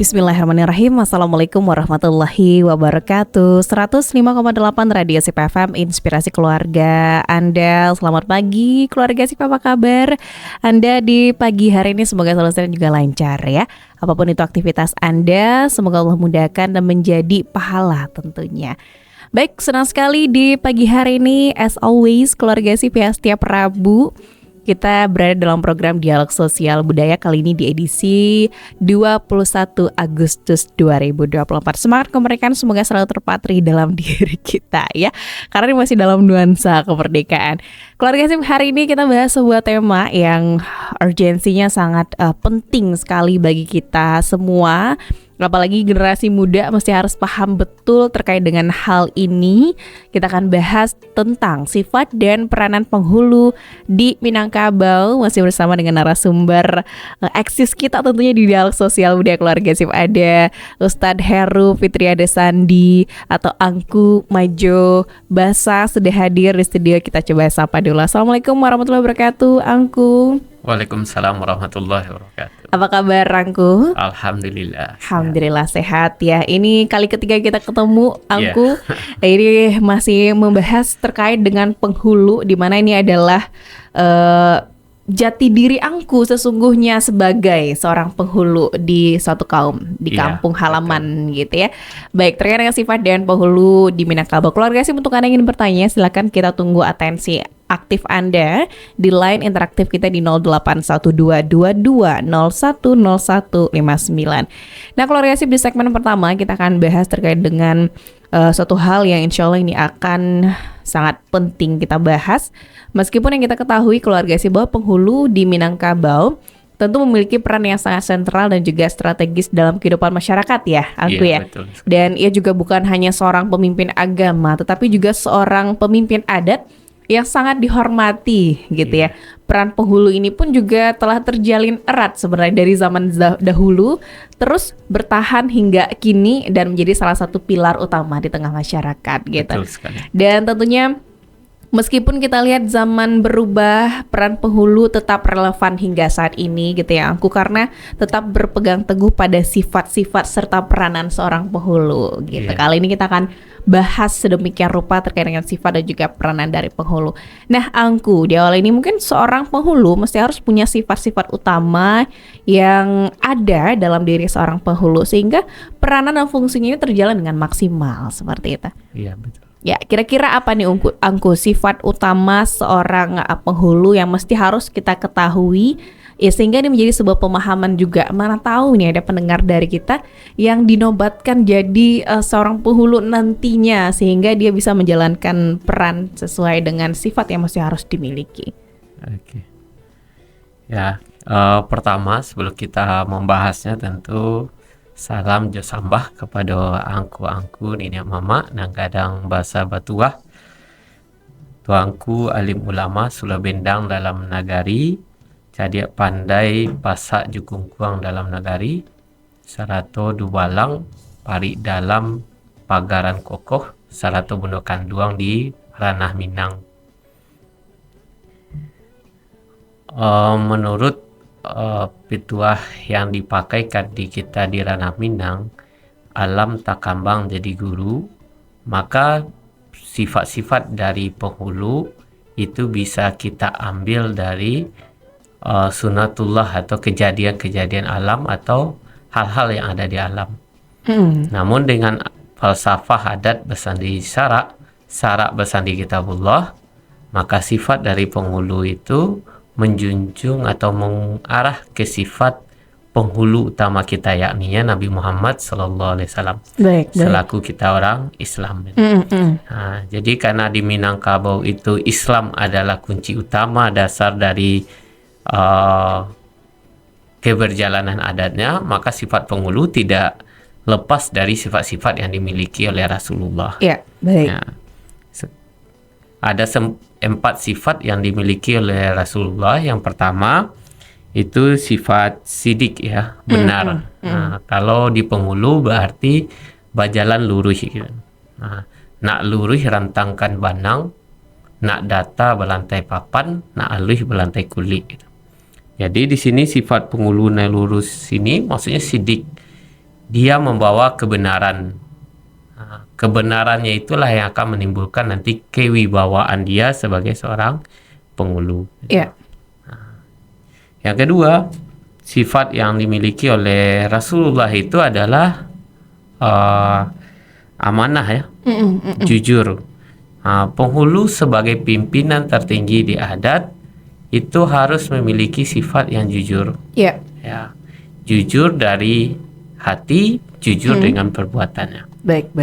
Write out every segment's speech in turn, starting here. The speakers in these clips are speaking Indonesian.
Bismillahirrahmanirrahim. Assalamualaikum warahmatullahi wabarakatuh. 105,8 Radio Sip FM, Inspirasi Keluarga Anda. Selamat pagi keluarga Sip, apa kabar Anda di pagi hari ini? Semoga selalu sehat juga lancar ya. Apapun itu aktivitas Anda, semoga Allah mudahkan dan menjadi pahala tentunya. Baik, senang sekali di pagi hari ini as always keluarga Sip ya, setiap Rabu kita berada dalam program Dialog Sosial Budaya, kali ini di edisi 21 Agustus 2024. Semangat kemerdekaan semoga selalu terpatri dalam diri kita ya, karena ini masih dalam nuansa kemerdekaan. Keluarga Sip, hari ini kita bahas sebuah tema yang urgensinya sangat penting sekali bagi kita semua. Apalagi generasi muda mesti harus paham betul terkait dengan hal ini. Kita akan bahas tentang sifat dan peranan penghulu di Minangkabau. Masih bersama dengan narasumber eksis kita tentunya di Dialog Sosial Budaya Keluarga Sip. Ada Ustadz Heru Fitriada Sandi atau Angku Majo Basa sudah hadir di studio. Kita coba sapa dulu. Assalamualaikum warahmatullahi wabarakatuh, Angku. Waalaikumsalam warahmatullahi wabarakatuh. Apa kabar, Angku? Alhamdulillah sehat ya. Ini kali ketiga kita ketemu, Angku. Ini masih membahas terkait dengan penghulu, di mana ini adalah jati diri Angku sesungguhnya sebagai seorang penghulu di suatu kaum, di kampung halaman gitu ya. Baik, terkait dengan sifat dan penghulu di Minangkabau. Keluarga Sip, untuk Anda yang ingin bertanya, silakan kita tunggu atensi aktif Anda di line interaktif kita di 081222010159. Nah, keluarga Sip, di segmen pertama kita akan bahas terkait dengan suatu hal yang insya Allah ini akan sangat penting kita bahas. Meskipun yang kita ketahui keluarga Sip bahwa penghulu di Minangkabau tentu memiliki peran yang sangat sentral dan juga strategis dalam kehidupan masyarakat ya, Angku ya. Betul. Dan ia juga bukan hanya seorang pemimpin agama, tetapi juga seorang pemimpin adat yang sangat dihormati gitu ya. Peran penghulu ini pun juga telah terjalin erat sebenarnya dari zaman dahulu, terus bertahan hingga kini dan menjadi salah satu pilar utama di tengah masyarakat gitu. Betul sekali. Dan tentunya meskipun kita lihat zaman berubah, peran penghulu tetap relevan hingga saat ini gitu ya, Angku, karena tetap berpegang teguh pada sifat-sifat serta peranan seorang penghulu gitu. Kali ini kita akan bahas sedemikian rupa terkait dengan sifat dan juga peranan dari penghulu. Nah, Angku, di awal ini mungkin seorang penghulu mesti harus punya sifat-sifat utama yang ada dalam diri seorang penghulu sehingga peranan dan fungsinya ini terjalan dengan maksimal seperti itu. Iya, betul. Ya, kira-kira apa nih Angku sifat utama seorang penghulu yang mesti harus kita ketahui ya, sehingga ini menjadi sebuah pemahaman juga. Mana tahu nih ada pendengar dari kita yang dinobatkan jadi seorang penghulu nantinya, sehingga dia bisa menjalankan peran sesuai dengan sifat yang mesti harus dimiliki. Oke. Ya, pertama sebelum kita membahasnya tentu salam jo sambah kepada angku nini mama nang kadang bahasa batuah. Tuangku alim ulama sula bendang dalam nagari, jadi pandai pasak jukungkuang dalam nagari, sarato dubalang pari dalam pagaran kokoh, sarato bunuh kanduang di ranah Minang. Menurut pituah yang dipakai di kita di ranah Minang, alam tak kambang jadi guru, maka sifat-sifat dari penghulu itu bisa kita ambil dari sunatullah atau kejadian-kejadian alam atau hal-hal yang ada di alam. Namun dengan falsafah adat bersandi syarak bersandi kitabullah, maka sifat dari penghulu itu menjunjung atau mengarah ke sifat penghulu utama kita, yakni Nabi Muhammad SAW selaku kita orang Islam. Nah, jadi karena di Minangkabau itu Islam adalah kunci utama dasar dari keberjalanan adatnya, maka sifat penghulu tidak lepas dari sifat-sifat yang dimiliki oleh Rasulullah. Ya, baik. Ya. Ada 4 sifat yang dimiliki oleh Rasulullah. Yang pertama itu sifat sidik ya, benar. Nah, kalau di penghulu berarti bajalan lurus gitu. Nah, nak lurus rantangkan banang, nak data belantai papan, nak alih belantai kulit gitu. Jadi di sini sifat penghulu lurus sini maksudnya sidik. dia membawa kebenaran. Kebenarannya itulah yang akan menimbulkan nanti kewibawaan dia sebagai seorang penghulu. Iya. Yang kedua, sifat yang dimiliki oleh Rasulullah itu adalah amanah ya, jujur. Penghulu sebagai pimpinan tertinggi di adat itu harus memiliki sifat yang jujur. Iya. Ya, jujur dari hati, jujur dengan perbuatannya. Baik.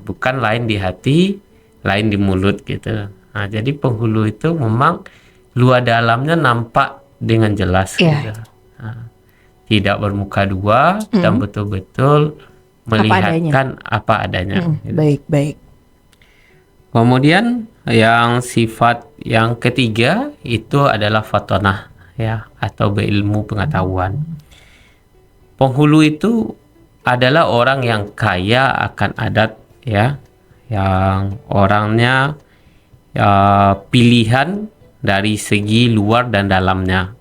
Bukan lain di hati, lain di mulut gitu. Jadi penghulu itu memang luar dalamnya nampak dengan jelas gitu. Tidak bermuka dua dan betul-betul melihatkan apa adanya. Gitu. Baik. Kemudian yang sifat yang ketiga itu adalah fatonah ya, atau berilmu pengetahuan. Penghulu itu adalah orang yang kaya akan adat ya, yang orangnya pilihan dari segi luar dan dalamnya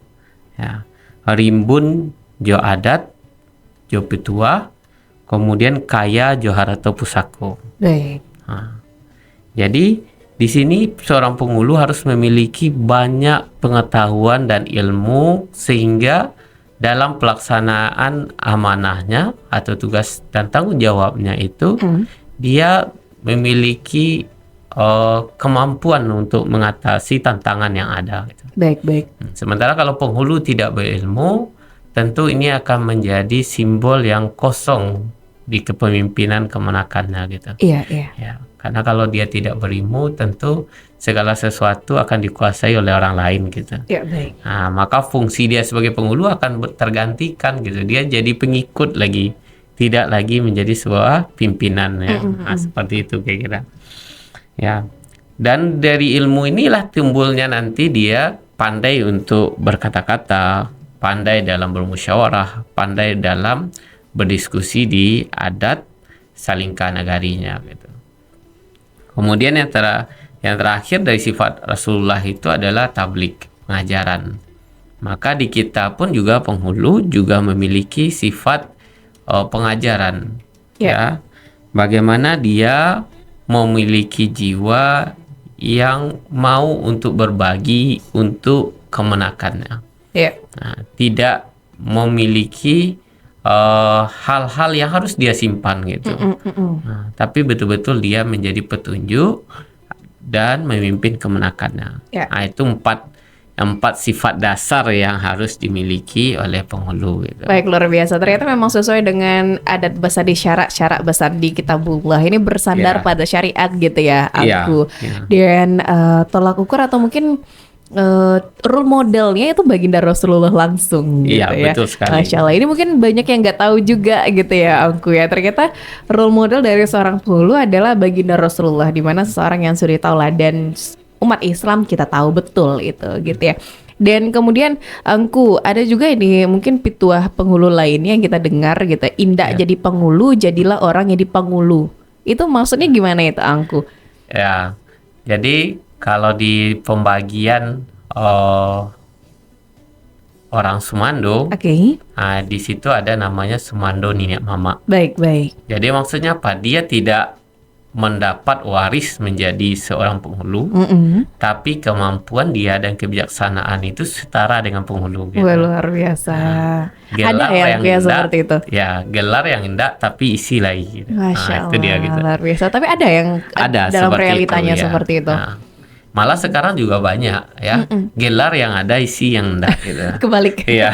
ya. Rimbun jo adat, jo petua, kemudian kaya jo harta pusako. Baik. Jadi di sini seorang penghulu harus memiliki banyak pengetahuan dan ilmu sehingga dalam pelaksanaan amanahnya atau tugas dan tanggung jawabnya itu dia memiliki kemampuan untuk mengatasi tantangan yang ada. Gitu. Baik. Sementara kalau penghulu tidak berilmu, tentu ini akan menjadi simbol yang kosong di kepemimpinan kemenakannya gitu. Iya. Ya, karena kalau dia tidak berilmu, tentu segala sesuatu akan dikuasai oleh orang lain gitu. Iya, baik. Maka fungsi dia sebagai penghulu akan tergantikan gitu. Dia jadi pengikut lagi, tidak lagi menjadi sebuah pimpinan ya. Seperti itu kira-kira. Ya. Dan dari ilmu inilah timbulnya nanti dia pandai untuk berkata-kata, pandai dalam bermusyawarah, pandai dalam berdiskusi di adat salingka nagarinya gitu. Kemudian yang terakhir dari sifat Rasulullah itu adalah tablik, pengajaran. Maka di kita pun juga penghulu juga memiliki sifat pengajaran. Ya. Bagaimana dia memiliki jiwa yang mau untuk berbagi untuk kemenakannya. Tidak memiliki hal-hal yang harus dia simpan gitu. Tapi betul-betul dia menjadi petunjuk dan memimpin kemenakannya. Itu empat sifat dasar yang harus dimiliki oleh penghulu gitu. Baik, luar biasa. Ternyata memang sesuai dengan adat besar di syarak besar di Kitabullah. Ini bersandar pada syariat gitu ya, aku. Dan tolak ukur atau mungkin role modelnya itu baginda Rasulullah langsung gitu ya. Iya, betul sekali. Masya Allah, ini mungkin banyak yang nggak tahu juga gitu ya, aku ya. Ternyata role model dari seorang penghulu adalah baginda Rasulullah, di mana seseorang yang suri tauladan umat Islam kita tahu betul itu gitu ya. Dan kemudian angku ada juga ini mungkin pituah penghulu lainnya yang kita dengar gitu. Indah jadi penghulu, jadilah orang yang dipenghulu. Itu maksudnya gimana itu, angku? Ya, jadi kalau di pembagian orang Sumando, di situ ada namanya Sumando Niniak Mama. Baik. Jadi maksudnya apa? Dia tidak mendapat waris menjadi seorang penghulu, tapi kemampuan dia dan kebijaksanaan itu setara dengan penghulu. Gitu. Wah, luar biasa. Gelar ada yang indah, seperti itu. Ya, gelar yang indah tapi isi lagi. Gitu. Masya Allah, itu dia gitu. luar biasa. Tapi ada yang dalam realitanya itu, seperti itu. Malah sekarang juga banyak ya gelar yang ada isi yang enggak gitu. Kebalik. Iya.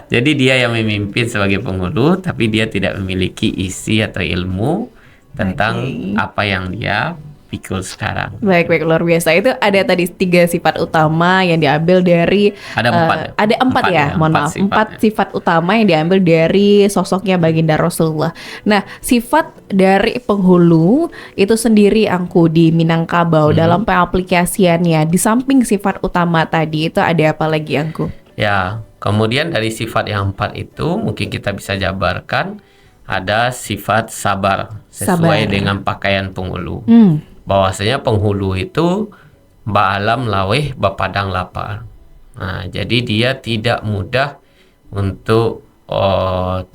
Jadi dia yang memimpin sebagai penghulu tapi dia tidak memiliki isi atau ilmu tentang apa yang dia pikul sekarang. Baik, luar biasa. Itu ada tadi 3 sifat utama yang diambil dari ada 4 4 sifat utama yang diambil dari sosoknya baginda Rasulullah. Nah, sifat dari penghulu itu sendiri angku di Minangkabau dalam pengaplikasiannya di samping sifat utama tadi itu ada apa lagi angku? Ya, kemudian dari sifat yang 4 itu mungkin kita bisa jabarkan ada sifat sabar sesuai dengan pakaian penghulu. Bahwasanya penghulu itu ba'alam laweh bapadang lapar. Nah, jadi dia tidak mudah untuk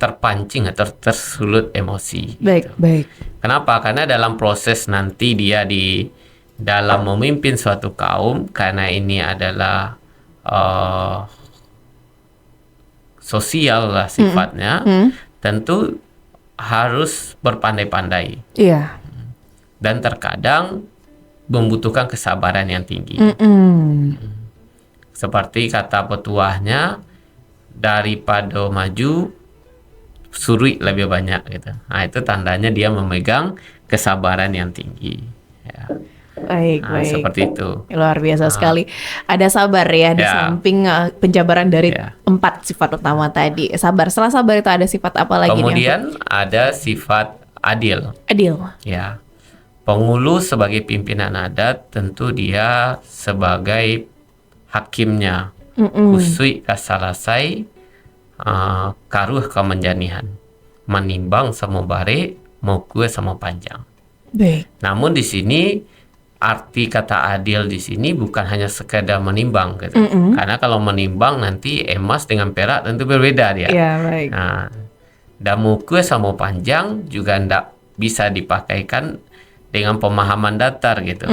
terpancing atau tersulut emosi. Baik, Gitu. baik. Kenapa? Karena dalam proses nanti dia di dalam memimpin suatu kaum, karena ini adalah sosial lah sifatnya, tentu harus berpandai-pandai Iya. dan terkadang membutuhkan kesabaran yang tinggi. Seperti kata petuahnya, daripada maju suri lebih banyak gitu. Nah, itu tandanya dia memegang kesabaran yang tinggi. Ya. Baik, Nah, baik. seperti itu. Luar biasa sekali. Ada sabar ya di Ya. samping penjabaran dari Ya. 4 sifat utama tadi. Sabar. Setelah sabar itu ada sifat apa lagi nih? Kemudian ada sifat adil. Adil. Ya. Penghulu sebagai pimpinan adat tentu dia sebagai hakimnya. Kusui kasalasai karuh kemenjanihan. Menimbang sama bare mau kue sama panjang. Baik. Namun di sini arti kata adil di sini bukan hanya sekedar menimbang gitu. Karena kalau menimbang nanti emas dengan perak tentu berbeda dia. Iya, baik. Nah, damuku sama panjang juga ndak bisa dipakaikan dengan pemahaman datar gitu.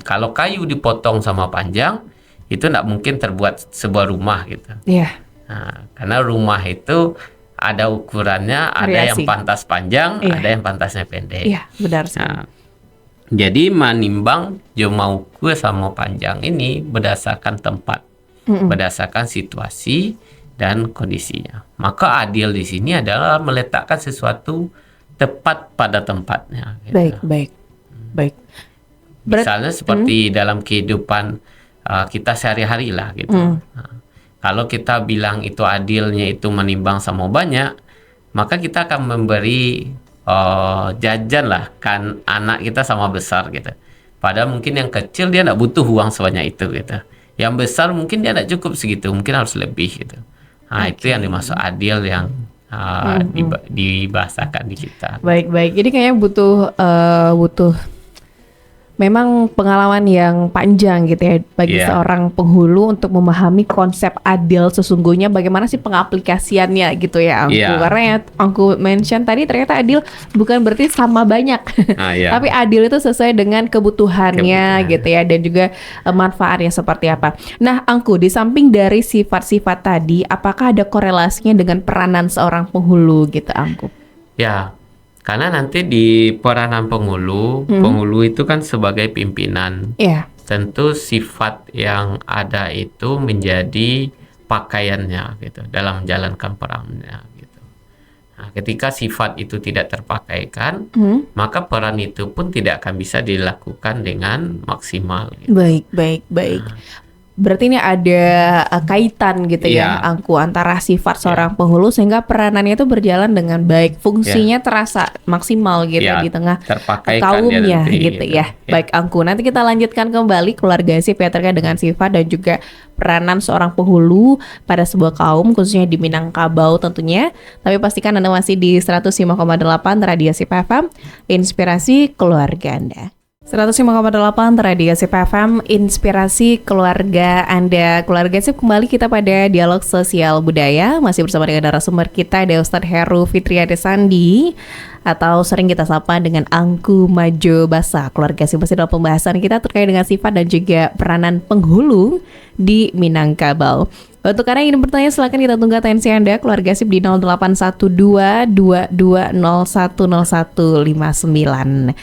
Kalau kayu dipotong sama panjang itu ndak mungkin terbuat sebuah rumah gitu. Iya. Nah, karena rumah itu ada ukurannya, ada yang Variasi. pantas panjang, Iya. ada yang pantasnya pendek. Iya, benar sekali. Nah, jadi menimbang jomauku sama panjang ini berdasarkan tempat, berdasarkan situasi dan kondisinya. Maka adil di sini adalah meletakkan sesuatu tepat pada tempatnya. Gitu. Baik, baik. Baik. Misalnya seperti dalam kehidupan kita sehari-hari lah gitu. Nah, kalau kita bilang itu adilnya itu menimbang sama banyak, maka kita akan memberi jajan lah kan anak kita sama besar gitu. Padahal mungkin yang kecil dia tidak butuh uang sebanyak itu gitu. Yang besar mungkin dia tidak cukup segitu, mungkin harus lebih gitu. Nah, itu yang dimaksud adil yang dibahasakan di kita. Baik, baik. Jadi kayaknya butuh memang pengalaman yang panjang gitu ya bagi Iya. seorang penghulu untuk memahami konsep adil sesungguhnya bagaimana sih pengaplikasiannya gitu ya Angku. Iya. Karena yang Angku mention tadi ternyata adil bukan berarti sama banyak. Nah, iya. Tapi adil itu sesuai dengan kebutuhannya Kebutuhan. gitu ya dan juga manfaatnya seperti apa. Nah, Angku di samping dari sifat-sifat tadi, apakah ada korelasinya dengan peranan seorang penghulu gitu Angku? Ya, karena nanti di peranan penghulu, penghulu itu kan sebagai pimpinan. Iya. Tentu sifat yang ada itu menjadi pakaiannya gitu dalam menjalankan perannya gitu. Nah, ketika sifat itu tidak terpakaikan, maka peran itu pun tidak akan bisa dilakukan dengan maksimal. Gitu. Baik, baik, baik. Berarti ini ada kaitan gitu ya, Iya. Angku, antara sifat seorang penghulu sehingga peranannya itu berjalan dengan baik, fungsinya terasa maksimal gitu Iya, di tengah terpakaikan kaumnya dia nanti, gitu gitu. ya. Baik Angku, nanti kita lanjutkan kembali keluarga sip ya terkait dengan sifat dan juga peranan seorang penghulu pada sebuah kaum khususnya di Minangkabau tentunya. Tapi pastikan Anda masih di 105,8 Radio Sip FM, inspirasi keluarga Anda. 105,8 Radio Sip FM, inspirasi keluarga Anda. Keluarga Sip, kembali kita pada dialog sosial budaya. Masih bersama dengan narasumber kita, ada Ustadz Heru Fitriade Sandi, atau sering kita sapa dengan Angku Majo Basa. Keluarga Sip masih dalam pembahasan kita terkait dengan sifat dan juga peranan penghulu di Minangkabau. Untuk Anda yang ingin bertanya, silakan kita tunggu atensi Anda. Keluarga Sip di 0812-22010159.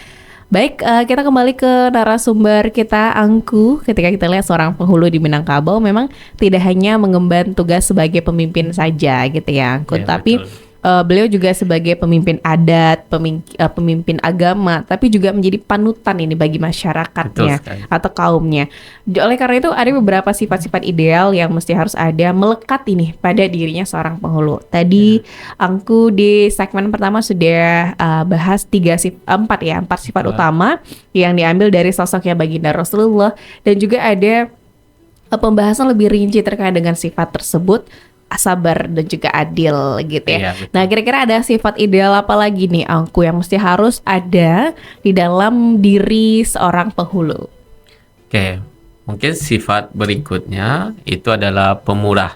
Baik, kita kembali ke narasumber kita, Angku. Ketika kita lihat seorang penghulu di Minangkabau memang tidak hanya mengemban tugas sebagai pemimpin saja gitu ya, Angku. Ya, Tapi betul. beliau juga sebagai pemimpin adat, pemimpin agama, tapi juga menjadi panutan ini bagi masyarakatnya Betul sekali. atau kaumnya. Oleh karena itu ada beberapa sifat-sifat ideal yang mesti harus ada melekat ini pada dirinya seorang penghulu. Tadi Angku di segmen pertama sudah bahas 4 sifat utama yang diambil dari sosoknya baginda Rasulullah dan juga ada pembahasan lebih rinci terkait dengan sifat tersebut, sabar dan juga adil gitu ya. Iya, betul. Nah, kira-kira ada sifat ideal apa lagi nih Angku yang mesti harus ada di dalam diri seorang penghulu? Oke, mungkin sifat berikutnya itu adalah pemurah.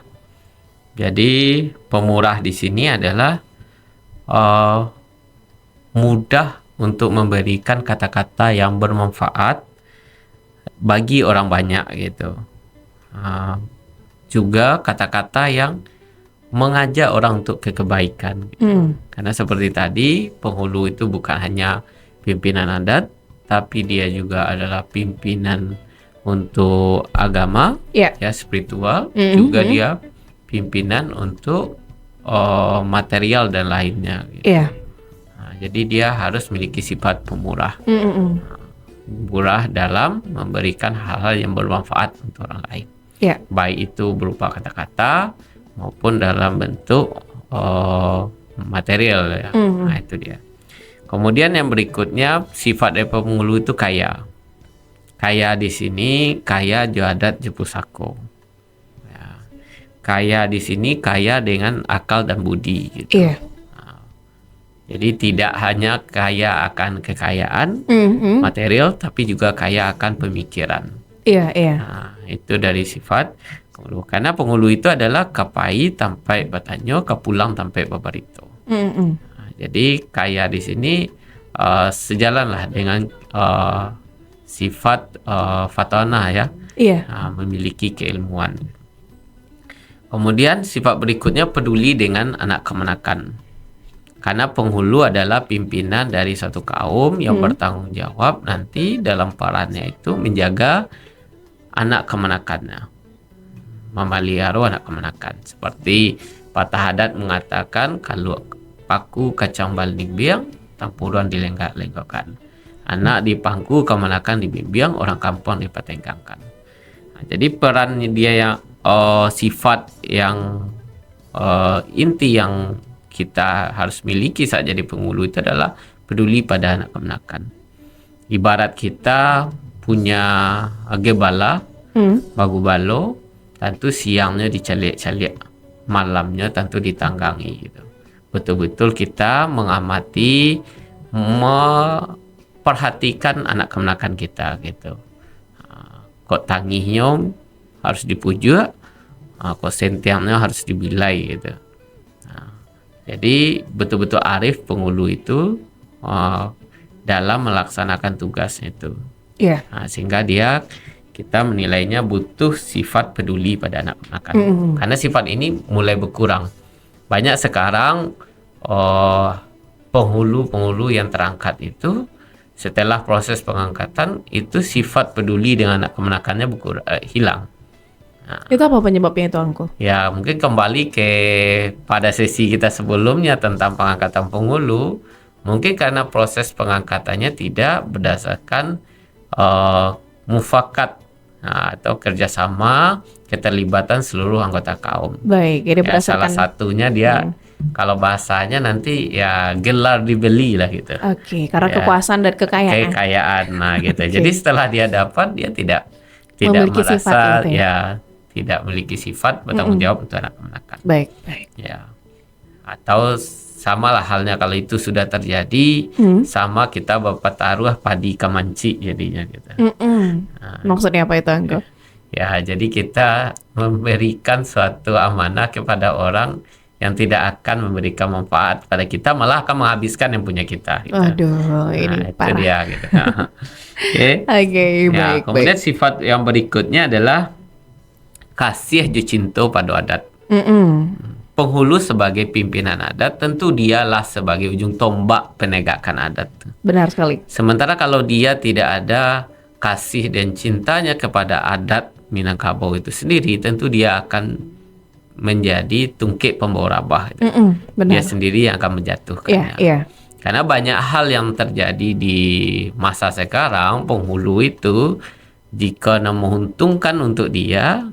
Jadi pemurah di sini adalah uh, mudah untuk memberikan kata-kata yang bermanfaat bagi orang banyak gitu. Juga kata-kata yang mengajak orang untuk ke kebaikan gitu. Karena seperti tadi, penghulu itu bukan hanya pimpinan adat, tapi dia juga adalah pimpinan untuk agama, ya spiritual, juga dia pimpinan untuk material dan lainnya gitu. Jadi dia harus memiliki sifat pemurah. Murah dalam memberikan hal-hal yang bermanfaat untuk orang lain. Baik itu berupa kata-kata maupun dalam bentuk material ya. Nah, itu dia. Kemudian yang berikutnya, sifat dari penghulu itu kaya. Kaya di sini kaya jadat jepusako. Ya. Kaya di sini kaya dengan akal dan budi gitu. Jadi tidak hanya kaya akan kekayaan material, tapi juga kaya akan pemikiran. Nah, itu dari sifat penghulu. Karena penghulu itu adalah kapai tampai batanyo, kapulang tampai babarito. Nah, jadi kaya di sini sejalanlah dengan sifat fatana ya, memiliki keilmuan. Kemudian sifat berikutnya peduli dengan anak kemenakan. Karena penghulu adalah pimpinan dari satu kaum yang bertanggung jawab nanti dalam perannya itu menjaga anak kemenakannya, memelihara anak kemenakan. Seperti patah adat mengatakan, kalau paku kacang baling biang, tampuran dilenggak-lenggokkan. Anak di pangku kemenakan dibimbing, orang kampung dipertengkangkan. Nah, jadi peran dia yang sifat yang inti yang kita harus miliki saat jadi penghulu itu adalah peduli pada anak kemenakan. Ibarat kita punya gebala, bagu balo, tentu siangnya dicalik-calik, malamnya tentu ditanggangi gitu. Betul-betul kita mengamati, memperhatikan anak kemenakan kita gitu. Kok tangihnya harus dipujuk, kok sentiangnya harus dibilai gitu. Jadi betul-betul arif penghulu itu dalam melaksanakan tugasnya itu. Sehingga kita menilainya butuh sifat peduli pada anak kemenakan. Karena sifat ini mulai berkurang. Banyak sekarang penghulu-penghulu yang terangkat itu setelah proses pengangkatan itu sifat peduli dengan anak kemenakannya hilang. Nah, itu apa penyebabnya itu, Angko? Ya mungkin kembali pada sesi kita sebelumnya tentang pengangkatan penghulu, mungkin karena proses pengangkatannya tidak berdasarkan mufakat atau kerjasama keterlibatan seluruh anggota kaum. Baik, jadi berdasarkan salah satunya dia kalau bahasanya nanti ya gelar dibeli lah gitu. Karena kekuasaan dan kekayaan. Kekayaan, nah gitu. Jadi setelah dia dapat, dia tidak memiliki merasa sifat itu, tidak memiliki sifat bertanggung jawab untuk anak kemenakan. Baik. Ya. Atau samalah halnya kalau itu sudah terjadi, sama kita bapak taruh padi kamanci jadinya gitu. Maksudnya apa itu, Angko? Ya, jadi kita memberikan suatu amanah kepada orang yang tidak akan memberikan manfaat pada kita, malah akan menghabiskan yang punya kita. Gitu. Aduh, ini itu parah. dia gitu. Baik. Kemudian sifat yang berikutnya adalah kasih jucinto pada adat. Penghulu sebagai pimpinan adat tentu dialah sebagai ujung tombak penegakan adat. Benar sekali. Sementara kalau dia tidak ada kasih dan cintanya kepada adat Minangkabau itu sendiri, tentu dia akan menjadi tungkik pembawa rabah. Dia sendiri yang akan menjatuhkannya. Karena banyak hal yang terjadi di masa sekarang, penghulu itu jika menguntungkan untuk dia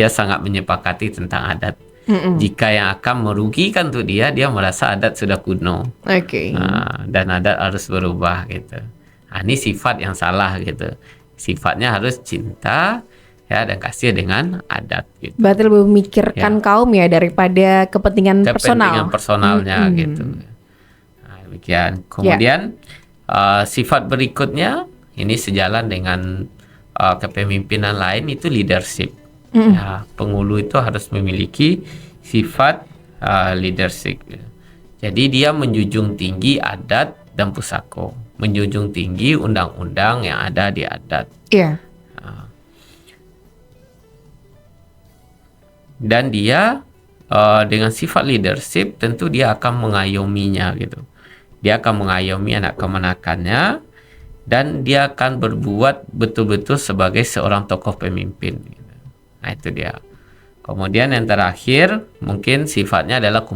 sangat menyepakati tentang adat. Jika yang akan merugikan untuk dia merasa adat sudah kuno. Dan adat harus berubah gitu. Ini sifat yang salah gitu. Sifatnya harus cinta dan kasih dengan adat gitu. Berarti lebih memikirkan kaum daripada kepentingan personalnya gitu. Nah, demikian. Kemudian sifat berikutnya ini sejalan dengan kepemimpinan lain, itu leadership. Penghulu itu harus memiliki sifat leadership. Jadi dia menjunjung tinggi adat dan pusako, menjunjung tinggi undang-undang yang ada di adat. Iya. Dan dia dengan sifat leadership tentu dia akan mengayominya gitu. Dia akan mengayomi anak kemenakannya dan dia akan berbuat betul-betul sebagai seorang tokoh pemimpin gitu. Nah itu dia. Kemudian yang terakhir mungkin sifatnya adalah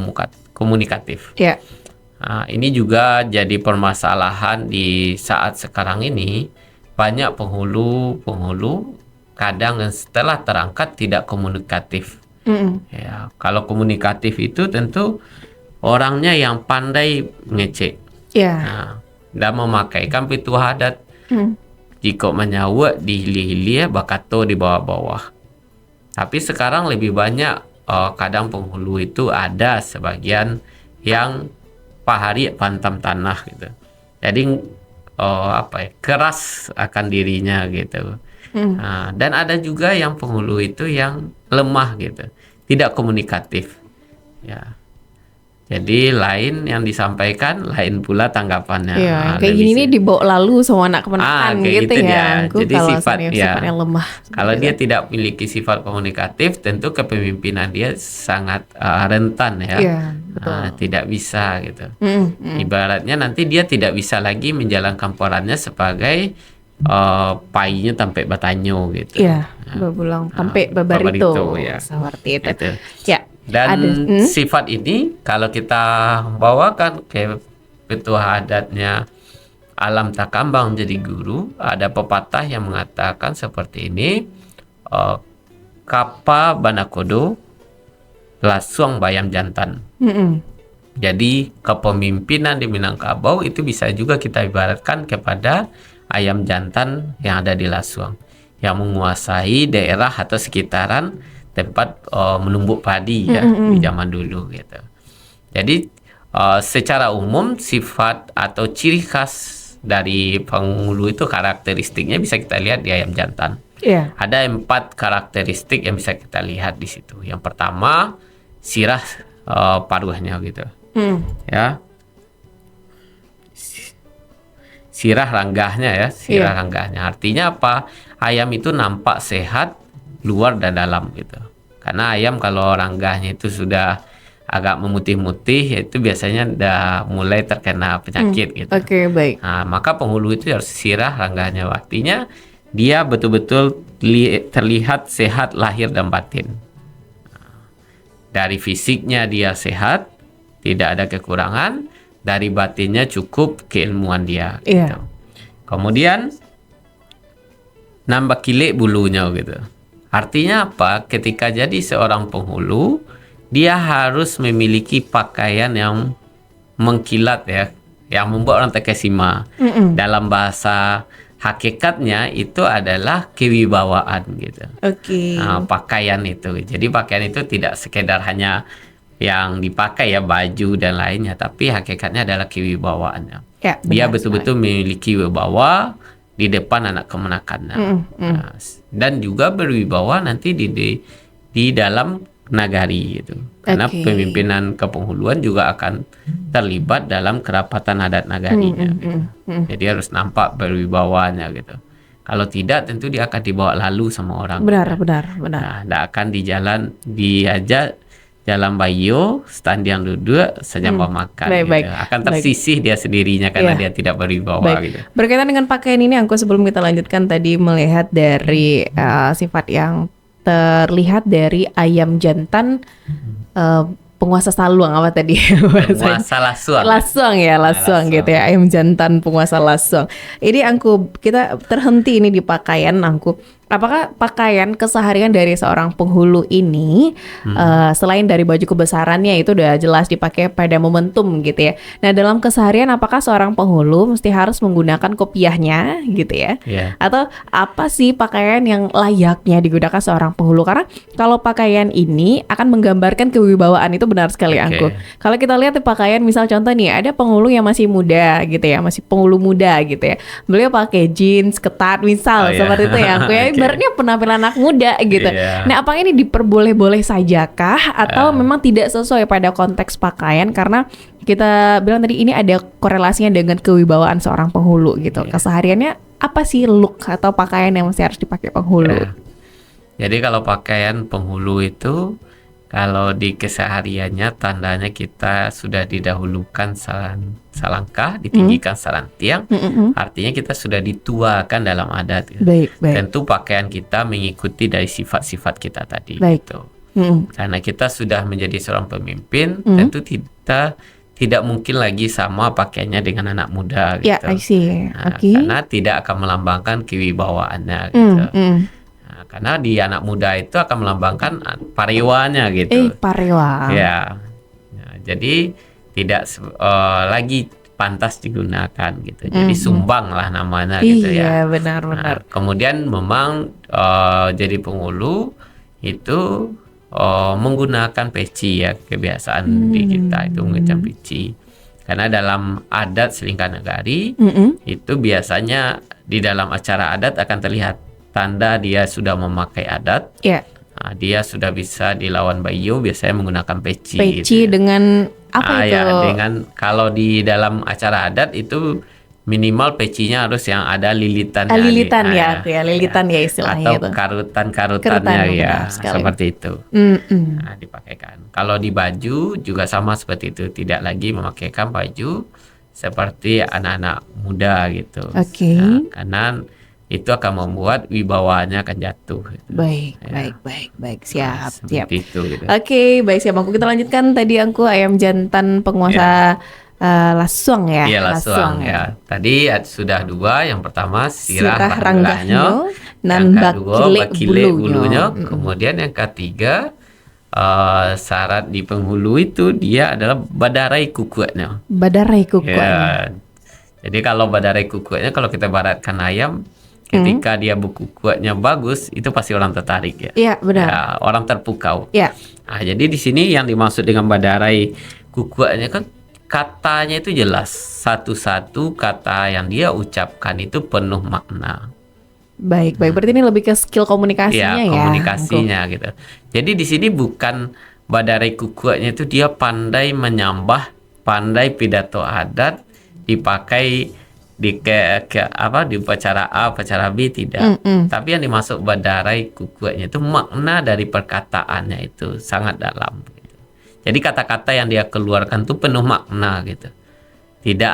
komunikatif. Iya. Nah, ini juga jadi permasalahan di saat sekarang ini. Banyak penghulu kadang dan setelah terangkat tidak komunikatif. Ya, kalau komunikatif itu tentu orangnya yang pandai ngecek. Dan memakaikan pituah adat. Jika menyawa di hili-hili bakato di bawah-bawah. Tapi sekarang lebih banyak kadang penghulu itu ada sebagian yang pahari pantam tanah gitu. Jadi keras akan dirinya gitu. Dan ada juga yang penghulu itu yang lemah gitu, tidak komunikatif. Ya. Jadi lain yang disampaikan, lain pula tanggapannya. Iya, kayak gini nih dibawa lalu sama anak kemenakan gitu ya. Dia. Jadi kalau sifatnya lemah. Kalau dia tidak memiliki sifat komunikatif, tentu kepemimpinan dia sangat rentan ya. Iya, betul. Tidak bisa gitu. Ibaratnya nanti dia tidak bisa lagi menjalankan perannya sebagai painya tampe batanyo gitu. Iya, berulang tampe babarito ya. Seperti itu. Gitu. Ya. Dan sifat ini kalau kita bawakan ke petuah adatnya alam takambang jadi guru, ada pepatah yang mengatakan seperti ini, kapa banakodo lasuang bayam jantan. Jadi kepemimpinan di Minangkabau itu bisa juga kita ibaratkan kepada ayam jantan yang ada di Lasuang, yang menguasai daerah atau sekitaran tempat menumbuk padi ya di zaman dulu gitu. Jadi secara umum sifat atau ciri khas dari penghulu itu karakteristiknya bisa kita lihat di ayam jantan. Yeah. Ada 4 karakteristik yang bisa kita lihat di situ. Yang pertama sirah paruhnya gitu. Ya. Sirah ranggahnya ya, ranggahnya. Artinya apa? Ayam itu nampak sehat luar dan dalam gitu. Karena ayam kalau ranggahnya itu sudah agak memutih-mutih, itu biasanya udah mulai terkena penyakit gitu. Oke, baik. Nah, maka penghulu itu harus sirah ranggahnya. Artinya dia betul-betul terlihat sehat lahir dan batin. Dari fisiknya dia sehat, tidak ada kekurangan. Dari batinnya cukup keilmuan dia. Gitu. Kemudian nambah kilik bulunya gitu. Artinya apa? Ketika jadi seorang penghulu, dia harus memiliki pakaian yang mengkilat ya, yang membuat orang terkesima. Dalam bahasa hakikatnya itu adalah kewibawaan gitu. Pakaian itu. Jadi pakaian itu tidak sekedar hanya yang dipakai ya, baju dan lainnya, tapi hakikatnya adalah kewibawaannya. Ya, dia betul-betul memiliki wibawa di depan anak kemenakannya. Nah, dan juga berwibawa nanti di dalam nagari gitu. Karena pemimpinan kepenghuluan juga akan terlibat dalam kerapatan adat nagarinya. Gitu. Jadi harus nampak berwibawanya gitu. Kalau tidak tentu dia akan dibawa lalu sama orang. Benar. Nah, tidak akan diajak jalan bayo, stand yang duduk, sejambah makan. Baik. Akan tersisih dia sendirinya karena dia tidak berwibawa. Gitu. Berkaitan dengan pakaian ini, Angku, sebelum kita lanjutkan tadi melihat dari sifat yang terlihat dari ayam jantan, penguasa saluang apa tadi? Penguasa lasuang. Lasuang gitu ya, ayam jantan penguasa lasuang. Ini Angku, kita terhenti ini di pakaian, Angku. Apakah pakaian keseharian dari seorang penghulu ini selain dari baju kebesarannya itu udah jelas dipakai pada momentum gitu ya. Nah, dalam keseharian apakah seorang penghulu mesti harus menggunakan kopiahnya gitu ya? Atau apa sih pakaian yang layaknya digunakan seorang penghulu? Karena kalau pakaian ini akan menggambarkan kewibawaan, itu benar sekali Angku. Kalau kita lihat di pakaian, misal contoh nih, ada penghulu yang masih muda gitu ya, masih penghulu muda gitu ya. Beliau pakai jeans ketat misal seperti itu ya Angku ya. ibaratnya penampilan anak muda gitu. Iya. Nah, apakah ini diperboleh-boleh sajakah atau memang tidak sesuai pada konteks pakaian, karena kita bilang tadi ini ada korelasinya dengan kewibawaan seorang penghulu gitu. Kesehariannya apa sih look atau pakaian yang mesti harus dipakai penghulu? Ya. Jadi kalau pakaian penghulu itu, kalau di kesehariannya tandanya kita sudah didahulukan salangkah, ditinggikan salantiang, artinya kita sudah dituakan dalam adat. Baik. Tentu pakaian kita mengikuti dari sifat-sifat kita tadi. Baik. Gitu. Karena kita sudah menjadi seorang pemimpin, tentu kita tidak mungkin lagi sama pakaiannya dengan anak muda gitu. Ya, I see. Nah, Oke. karena tidak akan melambangkan kewibawaannya gitu. Nah, karena di anak muda itu akan melambangkan parewanya gitu. Parewa. Ya. Nah, jadi tidak lagi pantas digunakan gitu. Jadi sumbang lah namanya gitu ya. Iya, benar. Nah, kemudian memang jadi penghulu itu menggunakan peci ya, kebiasaan di kita itu mengecam peci. Karena dalam adat Selingkah Negari itu biasanya di dalam acara adat akan terlihat tanda dia sudah memakai adat. Iya. Nah, dia sudah bisa dilawan Bayo biasanya menggunakan peci. Peci gitu ya. dengan apa itu? Ya, dengan kalau di dalam acara adat itu minimal pecinya harus yang ada lilitannya. Lilitan nih. ya, lilitan ya istilahnya atau itu. karutan-karutannya ya, benar sekali. seperti itu. Nah, dipakaikan. Kalau di baju juga sama seperti itu, tidak lagi memakaikan baju seperti anak-anak muda gitu. Oke. Nah, karena itu akan membuat wibawanya akan jatuh. Gitu. Baik. Nah, Siap. seperti itu. Gitu. Oke, baik, siap Angku. Kita lanjutkan tadi Angku ayam jantan penguasa Lasuang ya. Iya, Lasuang ya. Tadi sudah dua. Yang pertama sirah ranggahnya, dan yang kedua bakile bulunya. bulunya. Kemudian yang ketiga syarat di penghulu itu dia adalah badarai kukunya. Badarai kukunya. Ya. Jadi kalau badarai kukunya, kalau kita baratkan ayam, ketika dia kukunya bagus, itu pasti orang tertarik ya. Iya, benar. Ya, orang terpukau. Iya. Nah, jadi di sini yang dimaksud dengan badarai kukunya kan katanya itu jelas, satu-satu kata yang dia ucapkan itu penuh makna. Baik. Berarti ini lebih ke skill komunikasinya ya. Komunikasinya gitu. Jadi di sini bukan badarai kukunya itu dia pandai menyambah, pandai pidato adat, dipakai di di upacara A, upacara B tidak. Tapi yang dimaksud badarai kukunya itu makna dari perkataannya itu sangat dalam. Jadi kata-kata yang dia keluarkan tuh penuh makna gitu. Tidak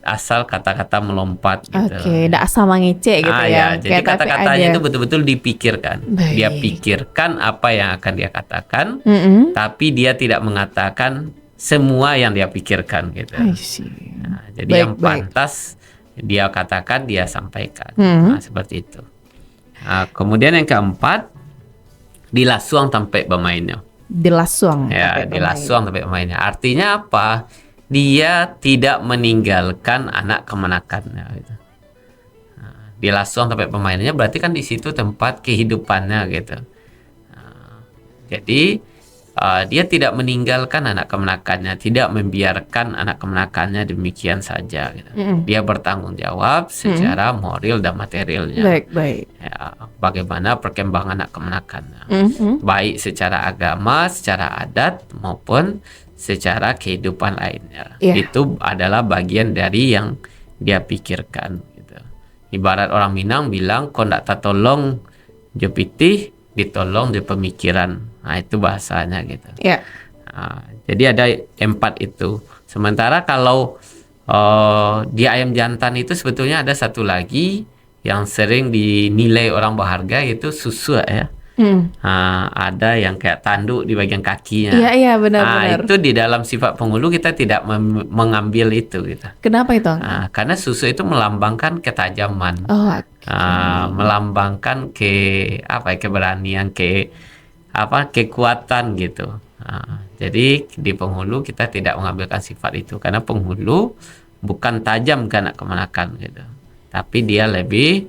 asal kata-kata melompat gitu. Oke, tidak asal mengecek gitu ya. Jadi kata-katanya itu betul-betul dipikirkan. Baik. Dia pikirkan apa yang akan dia katakan, tapi dia tidak mengatakan semua yang dia pikirkan gitu. I see. Nah, jadi yang pantas dia katakan dia sampaikan. Nah, seperti itu. Nah, kemudian yang keempat, dilasuang sampai bermainnya. Dilasuang. Ya, dilasuang sampai bermainnya. Artinya apa? Dia tidak meninggalkan anak kemenakannya. Gitu. Nah, dilasuang sampai pemainnya berarti kan di situ tempat kehidupannya gitu. Nah, jadi dia tidak meninggalkan anak kemenakannya, tidak membiarkan anak kemenakannya demikian saja. Gitu. Dia bertanggung jawab secara moral dan materialnya. Baik. Ya, bagaimana perkembangan anak kemenakannya, baik secara agama, secara adat maupun secara kehidupan lainnya. Itu adalah bagian dari yang dia pikirkan. Gitu. Ibarat orang Minang bilang, "Kau ndak tatolong jo pitih, ditolong jo pemikiran." Nah, itu bahasanya gitu. Ya. Nah, jadi ada 4 itu. Sementara kalau di ayam jantan itu sebetulnya ada satu lagi yang sering dinilai orang berharga, yaitu susu ya. Nah, ada yang kayak tanduk di bagian kakinya. Iya, benar-benar. Itu di dalam sifat penghulu kita tidak mengambil itu gitu. Kenapa itu? Karena susu itu melambangkan ketajaman. Oh, okay. Melambangkan keberanian, kekuatan gitu. Jadi di penghulu kita tidak mengambilkan sifat itu karena penghulu bukan tajam ke anak kemenakan gitu, tapi dia lebih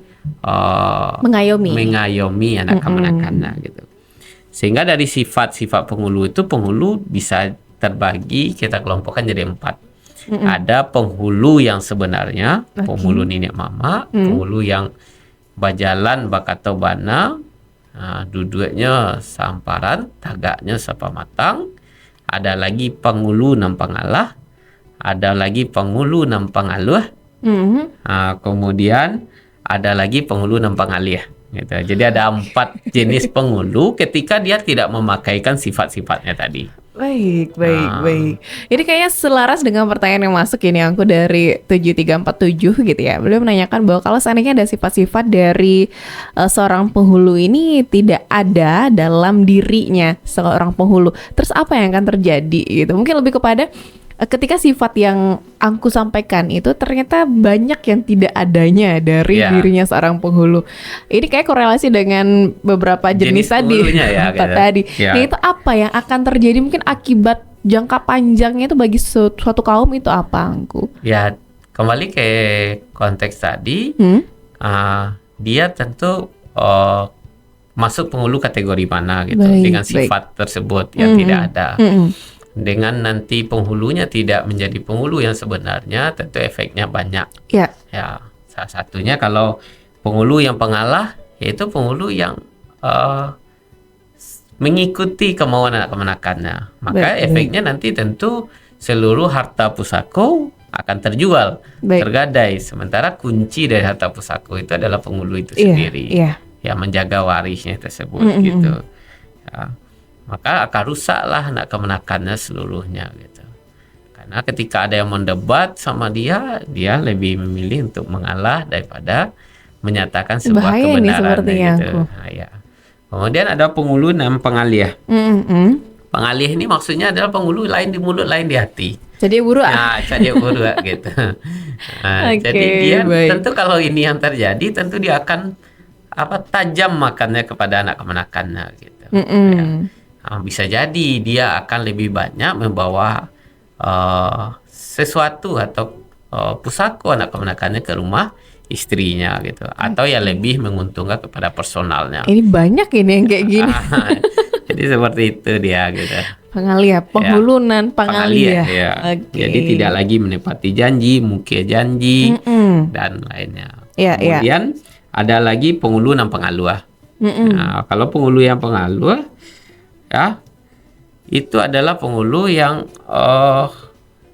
mengayomi anak kemenakannya gitu. Sehingga dari sifat-sifat penghulu itu, penghulu bisa terbagi, kita kelompokkan jadi 4. Ada penghulu yang sebenarnya, penghulu nenek mama, penghulu yang bajalan bakato bana, duduknya samparan, tagaknya sapa matang, ada lagi pengulu nam pangalah, ada lagi pengulu nam pangaluh, kemudian ada lagi pengulu nam pangalih. Gitu. Jadi ada 4 jenis pengulu ketika dia tidak memakaikan sifat-sifatnya tadi. Baik. Ini kayaknya selaras dengan pertanyaan yang masuk ini aku dari 7347 gitu ya. Beliau menanyakan bahwa kalau seandainya ada sifat-sifat dari seorang penghulu ini tidak ada dalam dirinya seorang penghulu, terus apa yang akan terjadi gitu? Mungkin lebih kepada ketika sifat yang aku sampaikan itu ternyata banyak yang tidak adanya dari dirinya seorang penghulu. Ini kayak korelasi dengan beberapa jenis tadi, ya, gitu. tadi. Nah, itu apa yang akan terjadi mungkin akibat jangka panjangnya itu bagi suatu kaum itu apa, Angku? Ya, kembali ke konteks tadi, dia tentu masuk penghulu kategori mana gitu, dengan sifat tersebut yang tidak ada. Dengan nanti penghulunya tidak menjadi penghulu yang sebenarnya, tentu efeknya banyak. Ya, salah satunya kalau penghulu yang pengalah, yaitu penghulu yang mengikuti kemauan anak kemenakannya. Maka efeknya nanti tentu seluruh harta pusako akan terjual, tergadai. Sementara kunci dari harta pusako itu adalah penghulu itu sendiri, yang menjaga warisnya tersebut gitu. Ya. Maka akan rusaklah anak kemenakannya seluruhnya gitu. Karena ketika ada yang mendebat sama dia lebih memilih untuk mengalah daripada menyatakan sebuah kebenaran gitu. Kemudian ada penghulu nam pengalih. Pengalih ini maksudnya adalah penghulu lain di mulut, lain di hati. Jadi buruk. Jadi buruk gitu. Jadi dia tentu kalau ini yang terjadi, tentu dia akan tajam makannya kepada anak kemenakannya gitu. Bisa jadi dia akan lebih banyak membawa sesuatu atau pusako anak kemenakannya ke rumah istrinya gitu, atau yang lebih menguntungkan kepada personalnya. Ini banyak ini yang kayak gini. Jadi seperti itu dia gitu. Pengalia, penghulunan, pengalia. Jadi tidak lagi menepati janji, mukia janji dan lainnya. Kemudian ada lagi penghulu dan pengaluh. Nah, kalau penghulu yang pengaluh, ya, itu adalah penghulu yang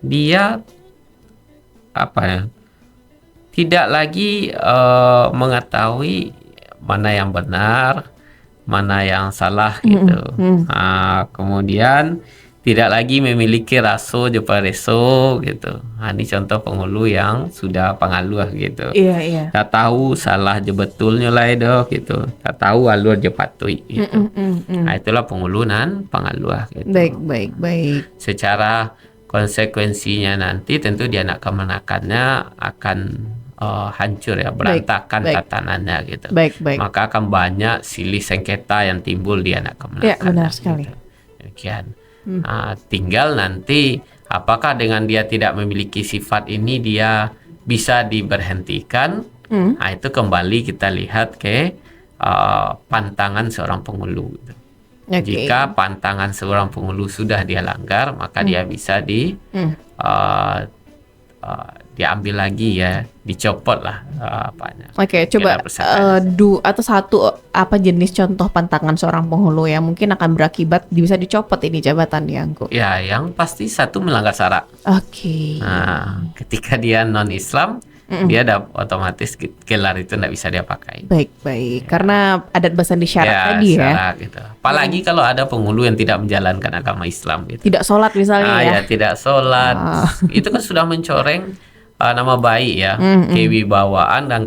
dia tidak lagi mengetahui mana yang benar, mana yang salah gitu. Kemudian tidak lagi memiliki raso jepa reso gitu. Ini contoh penghulu yang sudah pengaluh gitu. Tak tahu salah je betulnya lah dok gitu. Tak tahu alur je patui gitu. Itulah penghulu nan pengaluh gitu. Baik. Secara konsekuensinya nanti tentu dia anak kemenakannya akan hancur ya, berantakan tatanannya gitu. Maka akan banyak silih sengketa yang timbul di anak kemenakan. Ya, benar sekali. Gitu. Demikian. Tinggal nanti apakah dengan dia tidak memiliki sifat ini dia bisa diberhentikan. Itu kembali kita lihat ke pantangan seorang penghulu gitu. Jika pantangan seorang penghulu sudah dia langgar, maka dia bisa diambil lagi ya, dicopot lah apanya. Coba atau satu jenis contoh pantangan seorang penghulu yang mungkin akan berakibat bisa dicopot ini jabatan Angku? Ya, yang pasti satu melanggar syarat. Nah, ketika dia non Islam, dia otomatis gelar itu tidak bisa dia pakai. Baik. Karena adat basandi syarat tadi ya. Gitu. Apalagi kalau ada penghulu yang tidak menjalankan agama Islam gitu. Tidak sholat misalnya ya. Tidak sholat. Itu kan sudah mencoreng nama baik ya, kewibawaan dan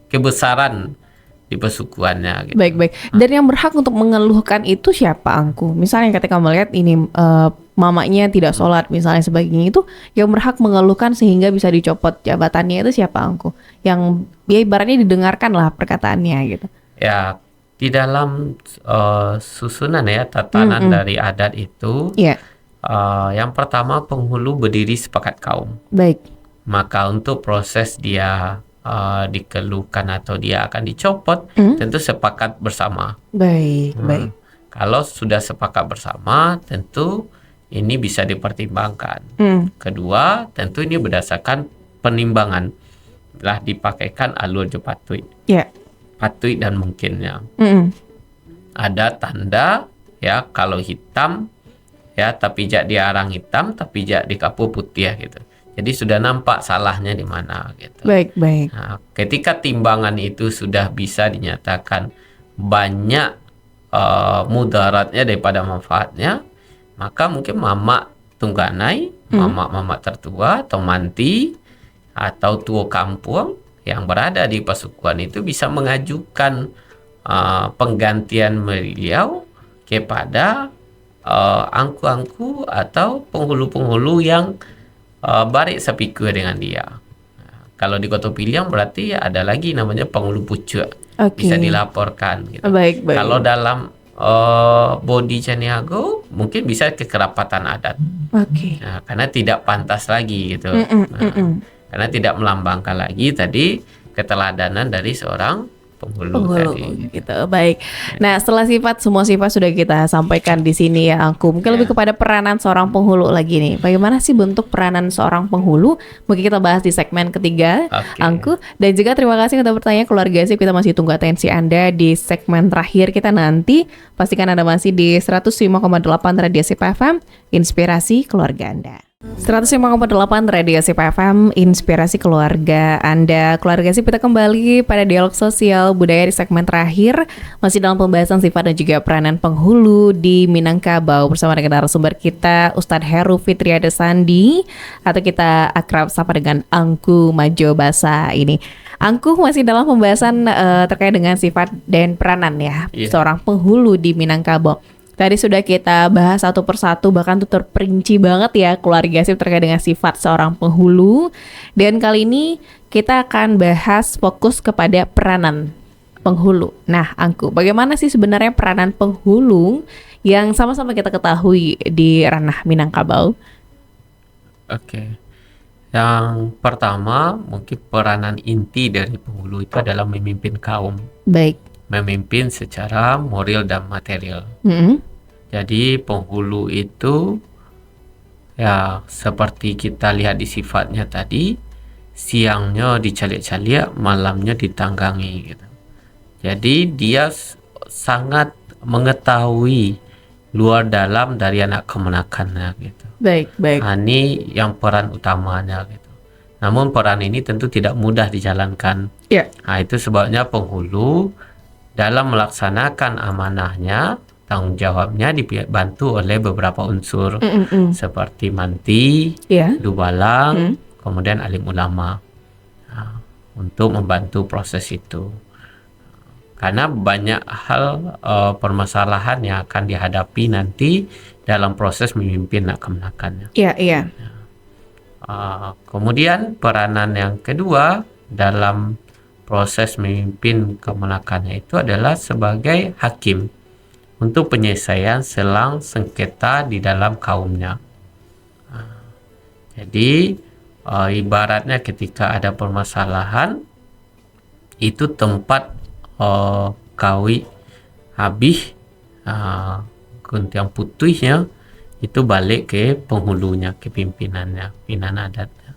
kebesaran di pesukuannya gitu. Baik. Dan yang berhak untuk mengeluhkan itu siapa, Angku? Misalnya ketika melihat ini mamanya tidak sholat misalnya sebagainya, itu yang berhak mengeluhkan sehingga bisa dicopot jabatannya itu siapa, Angku? Yang ya ibaratnya didengarkan lah perkataannya gitu. Ya, di dalam susunan ya tatanan dari adat itu. Yang pertama penghulu berdiri sepakat kaum. Baik. Maka untuk proses dia dikeluhkan atau dia akan dicopot, tentu sepakat bersama. Baik. Kalau sudah sepakat bersama, tentu ini bisa dipertimbangkan. Kedua, tentu ini berdasarkan penimbangan. lah dipakaikan alur je patut. Ya. Patut dan mungkinnya. Mm-mm. Ada tanda ya kalau hitam ya tapi jak dia arang hitam tapi jak di kapur putih gitu. Jadi sudah nampak salahnya di mana gitu. Baik. Nah, ketika timbangan itu sudah bisa dinyatakan banyak mudaratnya daripada manfaatnya, maka mungkin mamak tungganai, mamak tertua atau manti atau tua kampung yang berada di pasukan itu bisa mengajukan penggantian beliau kepada angku-angku atau penghulu-penghulu yang barik sepikir dengan dia. Kalau di Kota Piliang berarti ada lagi namanya penghulu pucuk, bisa dilaporkan gitu. Baik. Kalau dalam bodi Caniago mungkin bisa kekerapatan adat. Nah, karena tidak pantas lagi gitu. Karena tidak melambangkan lagi tadi keteladanan dari seorang penghulu tadi. Gitu. Baik. Nah, setelah semua sifat sudah kita sampaikan di sini ya, Angku. Mungkin lebih kepada peranan seorang penghulu lagi nih. Bagaimana sih bentuk peranan seorang penghulu? Mungkin kita bahas di segmen ketiga, Angku. Dan juga terima kasih untuk bertanya keluarga sip. Kita masih tunggu atensi Anda di segmen terakhir kita nanti. Pastikan Anda masih di 105,8 Radio Sip FM, inspirasi keluarga Anda. 105,8 Radio Sip FM, inspirasi keluarga Anda. Keluarga Sip, kita kembali pada dialog sosial budaya di segmen terakhir, masih dalam pembahasan sifat dan juga peranan penghulu di Minangkabau bersama dengan narasumber kita Ustadz Heru Fitriada Sandi, atau kita akrab sapa dengan Angku Majobasa ini. Angku masih dalam pembahasan terkait dengan sifat dan peranan ya, seorang penghulu di Minangkabau. Tadi sudah kita bahas satu persatu, bahkan tuh terperinci banget ya keluarga sip terkait dengan sifat seorang penghulu. Dan kali ini kita akan bahas fokus kepada peranan penghulu. Nah, Angku, bagaimana sih sebenarnya peranan penghulu yang sama-sama kita ketahui di ranah Minangkabau? Oke. Yang pertama, mungkin peranan inti dari penghulu itu adalah memimpin kaum. Baik. Memimpin secara moral dan material. Jadi penghulu itu ya seperti kita lihat di sifatnya tadi, siangnya dicalik-calik, malamnya ditanggangi gitu. Jadi dia sangat mengetahui luar dalam dari anak kemenakannya gitu. Baik. Ini yang peran utamanya gitu. Namun peran ini tentu tidak mudah dijalankan. Nah, itu sebabnya penghulu dalam melaksanakan amanahnya, tanggung jawabnya dibantu oleh beberapa unsur seperti manti, dubalang, kemudian alim ulama untuk membantu proses itu. Karena banyak hal permasalahan yang akan dihadapi nanti dalam proses memimpin kemenakannya. Kemudian peranan yang kedua dalam proses memimpin kemenakannya itu adalah sebagai hakim untuk penyelesaian selang sengketa di dalam kaumnya. Jadi ibaratnya ketika ada permasalahan, itu tempat kawi habis guntiang putihnya itu balik ke penghulunya, ke pimpinannya, pimpinan adatnya.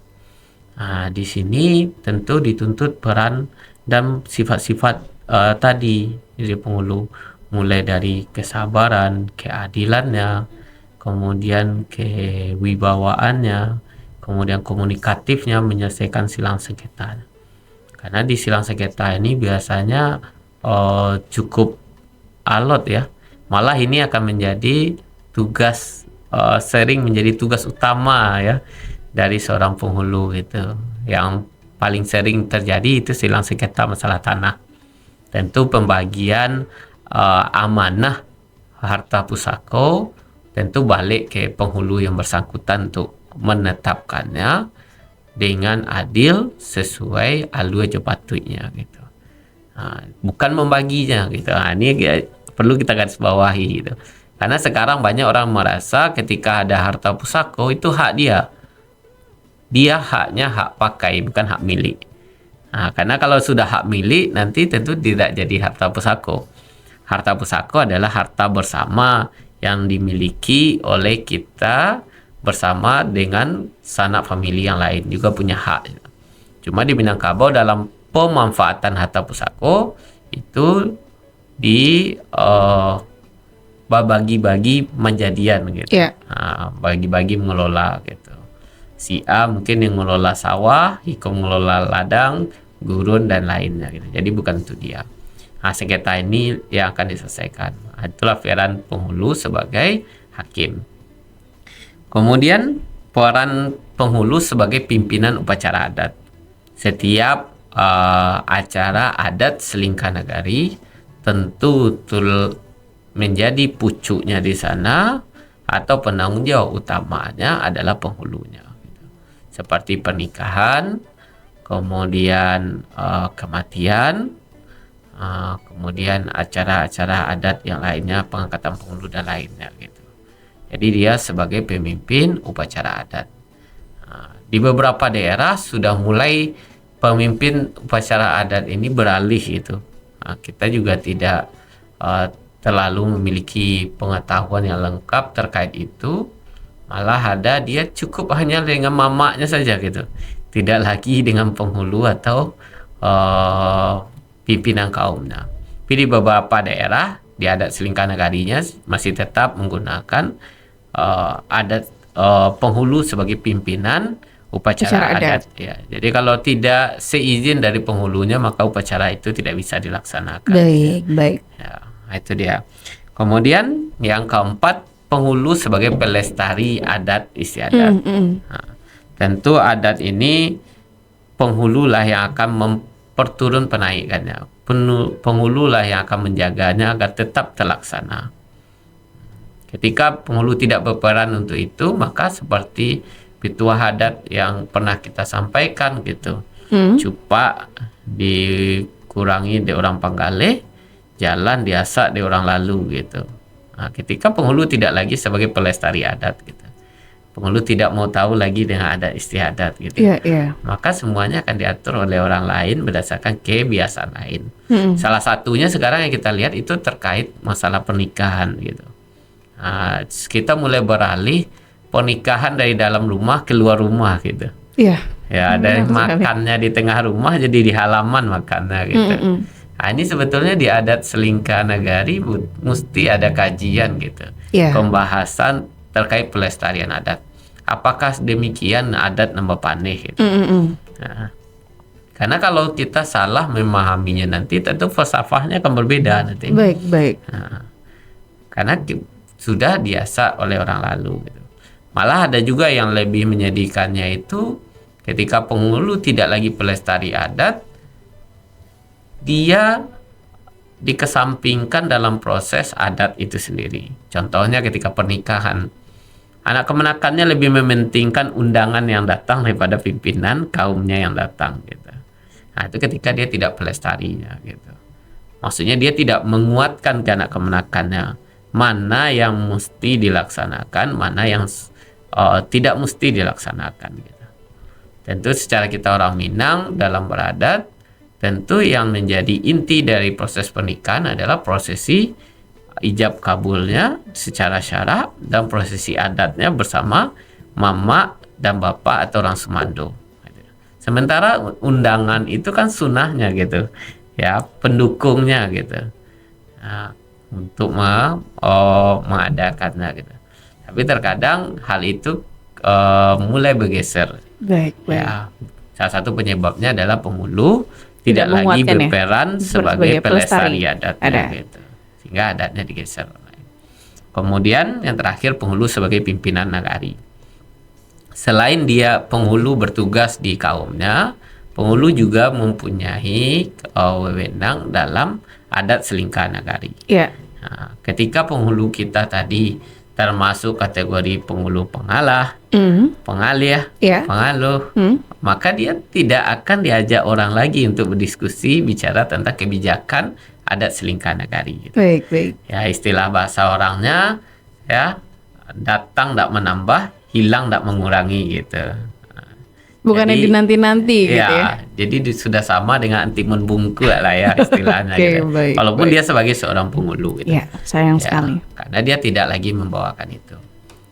Di sini tentu dituntut peran dan sifat-sifat tadi dari penghulu, mulai dari kesabaran, keadilannya, kemudian kewibawaannya, kemudian komunikatifnya menyelesaikan silang sengketa. Karena di silang sengketa ini biasanya cukup alot ya. Malah ini akan menjadi tugas sering menjadi tugas utama ya dari seorang penghulu gitu. Yang paling sering terjadi itu silang sengketa masalah tanah. Tentu pembagian amanah harta pusako tentu balik ke penghulu yang bersangkutan untuk menetapkannya dengan adil sesuai alur jepatutnya gitu. Bukan membaginya gitu. Ini perlu kita garis bawahi gitu. Karena sekarang banyak orang merasa ketika ada harta pusako itu hak dia. Dia haknya hak pakai, bukan hak milik. Karena kalau sudah hak milik, nanti tentu tidak jadi harta pusako. Harta pusako adalah harta bersama yang dimiliki oleh kita bersama dengan sanak famili yang lain juga punya hak. Cuma di Minangkabau dalam pemanfaatan harta pusako itu di bagi-bagi menjadian gitu. Iya. Bagi-bagi mengelola gitu. Si A mungkin yang mengelola sawah, Iko mengelola ladang, gurun dan lainnya gitu. Jadi bukan untuk dia. Sengketa ini yang akan diselesaikan. Itulah peran penghulu sebagai hakim. Kemudian peran penghulu sebagai pimpinan upacara adat. Setiap acara adat Selingkah Nagari tentu menjadi pucuknya di sana atau penanggung jawab utamanya adalah penghulunya. Seperti pernikahan, kemudian kematian, kemudian acara-acara adat yang lainnya, pengangkatan penghulu dan lainnya gitu. Jadi dia sebagai pemimpin upacara adat. Di beberapa daerah sudah mulai pemimpin upacara adat ini beralih gitu. Kita juga tidak terlalu memiliki pengetahuan yang lengkap terkait itu. Malah ada dia cukup hanya dengan mamaknya saja gitu, tidak lagi dengan penghulu atau pimpinan kaumnya. Tapi di beberapa daerah di adat Selingkah Nagarinya masih tetap menggunakan adat penghulu sebagai pimpinan upacara adat. Ya. Jadi kalau tidak seizin dari penghulunya maka upacara itu tidak bisa dilaksanakan. Baik. Ya, itu dia. Kemudian yang keempat, penghulu sebagai pelestari adat istiadat. Tentu adat ini penghululah yang akan memperturun penaikannya. Penghululah yang akan menjaganya agar tetap terlaksana. Ketika penghulu tidak berperan untuk itu, maka seperti petuah adat yang pernah kita sampaikan gitu. Cupak dikurangi di orang Panggale, jalan diasak di orang lalu gitu. Ketika penghulu tidak lagi sebagai pelestari adat gitu, penghulu tidak mau tahu lagi dengan adat istiadat gitu, maka semuanya akan diatur oleh orang lain berdasarkan kebiasaan lain. Salah satunya sekarang yang kita lihat itu terkait masalah pernikahan gitu. Kita mulai beralih pernikahan dari dalam rumah keluar rumah gitu. Ya, dari makannya di tengah rumah jadi di halaman makannya gitu. Ini sebetulnya di adat Selingkah Nagari mesti ada kajian gitu, pembahasan terkait pelestarian adat. Apakah demikian adat nambah paneh gitu. Karena kalau kita salah memahaminya nanti tentu falsafahnya akan berbeda nanti. Baik. Karena sudah biasa oleh orang lalu gitu. Malah ada juga yang lebih menyedihkannya itu ketika penghulu tidak lagi pelestari adat, dia dikesampingkan dalam proses adat itu sendiri. Contohnya ketika pernikahan, anak kemenakannya lebih mementingkan undangan yang datang daripada pimpinan kaumnya yang datang gitu. Itu ketika dia tidak pelestarinya gitu. Maksudnya dia tidak menguatkan ke anak kemenakannya mana yang mesti dilaksanakan, mana yang tidak mesti dilaksanakan gitu. Tentu secara kita orang Minang dalam beradat, tentu yang menjadi inti dari proses pernikahan adalah prosesi ijab kabulnya secara syara dan prosesi adatnya bersama mama dan bapak atau orang Semando. Sementara undangan itu kan sunahnya gitu, ya pendukungnya gitu, untuk mengadakannya gitu. Tapi terkadang hal itu mulai bergeser. Baik. Ya, salah satu penyebabnya adalah penghulu tidak lagi berperan sebagai pelestari adatnya gitu, sehingga adatnya digeser. Kemudian yang terakhir, penghulu sebagai pimpinan nagari. Selain dia penghulu bertugas di kaumnya, penghulu juga mempunyai wewenang dalam adat Selingkah Nagari. Ketika penghulu kita tadi termasuk kategori penghulu pengalah, pengalih, pengaluh, maka dia tidak akan diajak orang lagi untuk berdiskusi bicara tentang kebijakan adat Selingkah Nagari gitu. Baik. Ya, istilah bahasa orangnya ya, datang tak menambah, hilang tak mengurangi gitu. Bukannya dinanti-nanti gitu ya. Jadi sudah sama dengan anti membungkuk lah ya istilahnya gitu. Walaupun dia sebagai seorang penghulu gitu. Sayang sekali. Karena dia tidak lagi membawakan itu.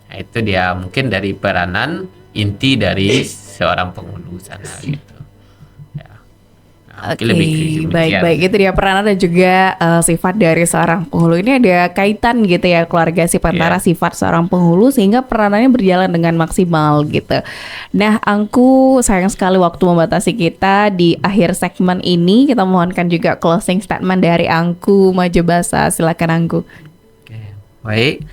Nah, itu dia mungkin dari peranan inti dari seorang penghulu sana gitu. Oke, Mungkin lebih demikian. baik-baik itu dia peranan dan juga sifat dari seorang penghulu ini ada kaitan gitu ya keluarga sifat antara Ya. sifat seorang penghulu sehingga peranannya berjalan dengan maksimal gitu. Nah, Angku sayang sekali waktu membatasi kita di akhir segmen ini. Kita mohonkan juga closing statement dari Angku Majebasa. Silakan Angku. Oke, baik.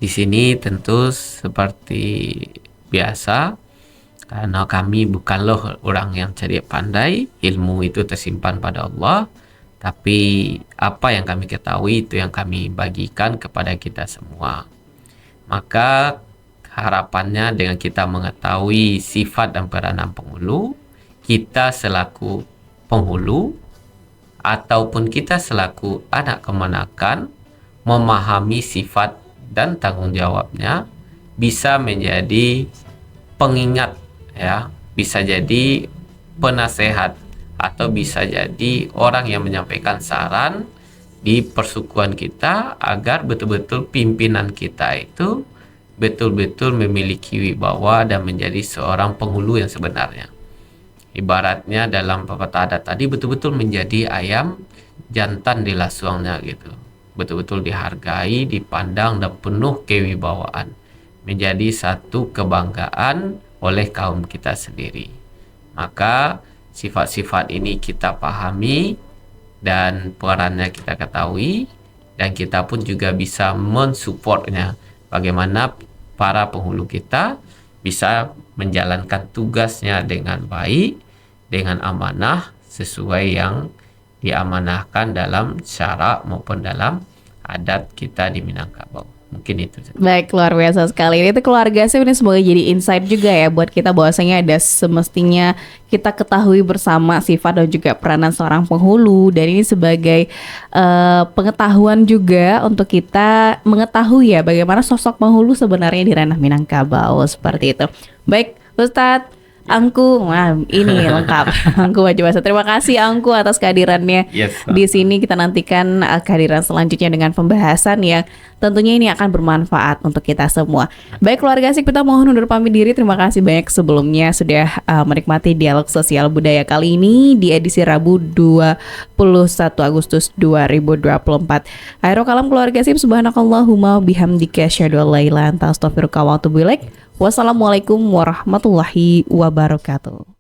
Di sini tentu seperti biasa, karena kami bukanlah orang yang cerdik pandai, ilmu itu tersimpan pada Allah, tapi apa yang kami ketahui itu yang kami bagikan kepada kita semua. Maka harapannya dengan kita mengetahui sifat dan peranan penghulu, kita selaku penghulu ataupun kita selaku anak kemenakan memahami sifat dan tanggung jawabnya, bisa menjadi pengingat, ya, bisa jadi penasehat, atau bisa jadi orang yang menyampaikan saran di persukuan kita agar betul-betul pimpinan kita itu betul-betul memiliki wibawa dan menjadi seorang penghulu yang sebenarnya. Ibaratnya dalam pepatah adat tadi, betul-betul menjadi ayam jantan di lasuangnya gitu. Betul-betul dihargai, dipandang, dan penuh kewibawaan. Menjadi satu kebanggaan oleh kaum kita sendiri. Maka sifat-sifat ini kita pahami dan perannya kita ketahui, dan kita pun juga bisa mensupportnya. Bagaimana para penghulu kita bisa menjalankan tugasnya dengan baik, dengan amanah sesuai yang diamanahkan dalam syarak maupun dalam adat kita di Minangkabau. Mungkin itu. Baik, luar biasa sekali. Itu keluarga sih ini semoga jadi insight juga ya buat kita bahwasanya ada semestinya kita ketahui bersama sifat dan juga peranan seorang penghulu, dan ini sebagai pengetahuan juga untuk kita mengetahui ya bagaimana sosok penghulu sebenarnya di ranah Minangkabau seperti itu. Baik, Ustadz Angku, wah ini lengkap. Angku Majebasa. Terima kasih Angku atas kehadirannya. Yes, Di sini kita nantikan kehadiran selanjutnya dengan pembahasan yang tentunya ini akan bermanfaat untuk kita semua. Baik keluarga Asik, kita mohon undur pamit diri. Terima kasih banyak sebelumnya sudah menikmati dialog sosial budaya kali ini di edisi Rabu 21 Agustus 2024. Akhirul kalam keluarga Asik, subhanakallahumma bihamdika asyhadu an la ilaha illa anta astaghfiruka wa atubu ilaik. Wassalamualaikum warahmatullahi wabarakatuh.